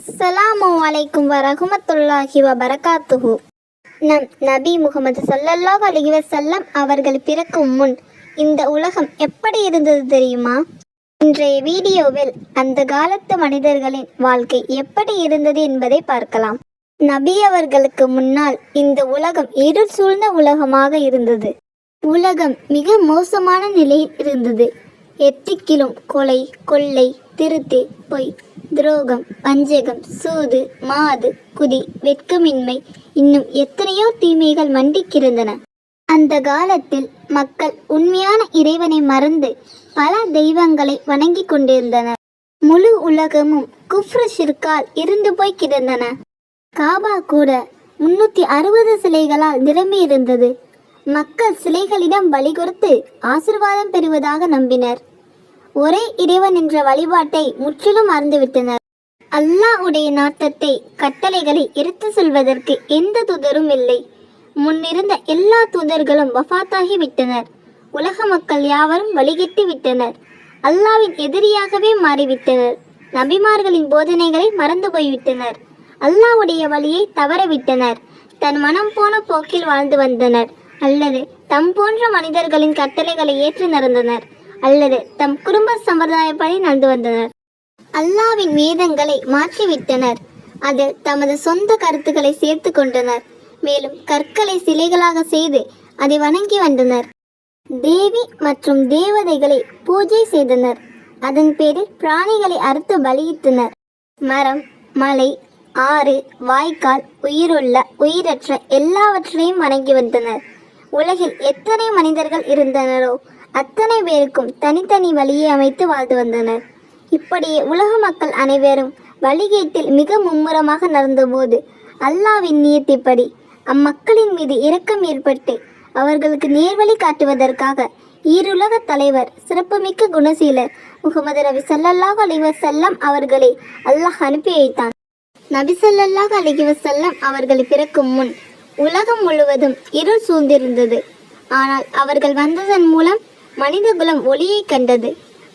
அஸ்ஸலாமு அலைக்கும் வரஹ்மத்துல்லாஹி வபரகாத்துஹு. நம் நபி முகமது ஸல்லல்லாஹு அலைஹி வஸல்லம் அவர்கள் பிறக்கும் முன் இந்த உலகம் எப்படி இருந்தது தெரியுமா? இன்றைய வீடியோவில் அந்த காலத்து மனிதர்களின் வாழ்க்கை எப்படி இருந்தது என்பதை பார்க்கலாம். நபி அவர்களுக்கு முன்னால் இந்த உலகம் இருள் சூழ்ந்த உலகமாக இருந்தது. உலகம் மிக மோசமான நிலையில் இருந்தது. எத்திக்கிலும் கொலை, கொள்ளை, திருட்டு, பொய், துரோகம், வஞ்சகம், சூது, மாது, குடி, வெட்கமின்மை, இன்னும் எத்தனையோ தீமைகள் மண்டிக்கிருந்தன. அந்த காலத்தில் மக்கள் உண்மையான இறைவனை மறந்து பல தெய்வங்களை வணங்கி கொண்டிருந்தனர். முழு உலகமும் குஃப்ரு ஷிர்கால் இருந்து போய் கிடந்தன. காபா கூட 360 சிலைகளால் நிரம்பி இருந்தது. மக்கள் சிலைகளிடம் பலி கொடுத்து ஆசிர்வாதம் பெறுவதாக நம்பினர். ஒரே இறைவன் என்ற வழிபாட்டை முற்றிலும் மறந்துவிட்டனர். அல்லாஹ்வுடைய நாட்டத்தை கட்டளைகளை எடுத்து சொல்வதற்கு எந்த தூதரும் இல்லை. முன்னிருந்த எல்லா தூதர்களும் வஃபாத்தாகி விட்டனர். உலக மக்கள் யாவரும் வழிகெட்டு விட்டனர். அல்லாஹ்வின் எதிரியாகவே மாறிவிட்டனர். நபிமார்களின் போதனைகளை மறந்து போய்விட்டனர். அல்லாஹ்வுடைய வழியை தவறவிட்டனர். தன் மனம் போன போக்கில் வாழ்ந்து வந்தனர், அல்லது தம் போன்ற மனிதர்களின் கட்டளைகளை ஏற்று நடந்தனர், அல்லது தம் குடும்ப சம்பிரதாயப்படி நடந்து வந்தனர். அல்லாஹ்வின் வேதங்களை மாற்றிவிட்டனர். அதில் தமது சொந்த கருத்துக்களை சேர்த்து கொண்டனர். மேலும் கற்களை சிலைகளாக செய்து அதை வணங்கி வந்தனர். தேவி மற்றும் தேவதைகளை பூஜை செய்தனர். அதன் பேரில் பிராணிகளை அறுத்து பலியிட்டனர். மரம், மலை, ஆறு, வாய்க்கால், உயிருள்ள உயிரற்ற எல்லாவற்றையும் வணங்கி வந்தனர். உலகில் எத்தனை மனிதர்கள் இருந்தனரோ அத்தனை பேருக்கும் தனித்தனி வழியை அமைத்து வாழ்ந்து வந்தனர். இப்படியே உலக மக்கள் அனைவரும் வழிகேட்டில் மிக மும்முரமாக நடந்தபோது அல்லாஹ்வின் நியத்திப்படி அம்மக்களின் மீது இரக்கம் ஏற்பட்டு அவர்களுக்கு நேர்வழி காட்டுவதற்காக ஈருலக தலைவர், சிறப்புமிக்க குணசீலர் முகமது நபி ஸல்லல்லாஹு அலைஹி வஸல்லம் அவர்களை அல்லாஹ் அனுப்பி வைத்தான். நபி ஸல்லல்லாஹு அலைஹி வஸல்லம் அவர்கள் பிறக்கும் முன் உலகம் முழுவதும் இருள் சூழ்ந்திருந்தது. ஆனால் அவர்கள் வந்ததன் மூலம் மனித குலம் ஒளியை கண்டது.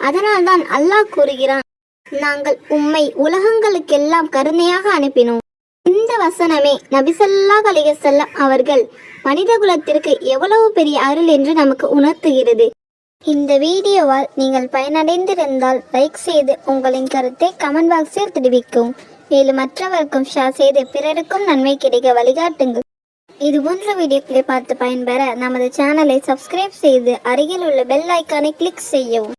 அதனால்தான் அல்லாஹ் கூறுகிறான், நாங்கள் உம்மை உலகங்களுக்கெல்லாம் கருணையாக அனுப்பினோம். இந்த வசனமே நபி ஸல்லல்லாஹு அலைஹி வஸல்லம் அவர்கள் மனித குலத்திற்கு எவ்வளவு பெரிய அருள் என்று நமக்கு உணர்த்துகிறது. இந்த வீடியோவால் நீங்கள் பயனடைந்திருந்தால் லைக் செய்து உங்களின் கருத்தை கமெண்ட் பாக்ஸில் தெரிவிக்கவும். மேலும் மற்றவருக்கும் ஷேர் செய்து பிறருக்கும் நன்மை கிடைக்க வழிகாட்டுங்கள். இது போன்ற வீடியோக்களை பார்த்து பயன்பெற நமது சேனலை சப்ஸ்கிரைப் செய்து அருகில் உள்ள பெல் ஐக்கானை கிளிக் செய்யவும்.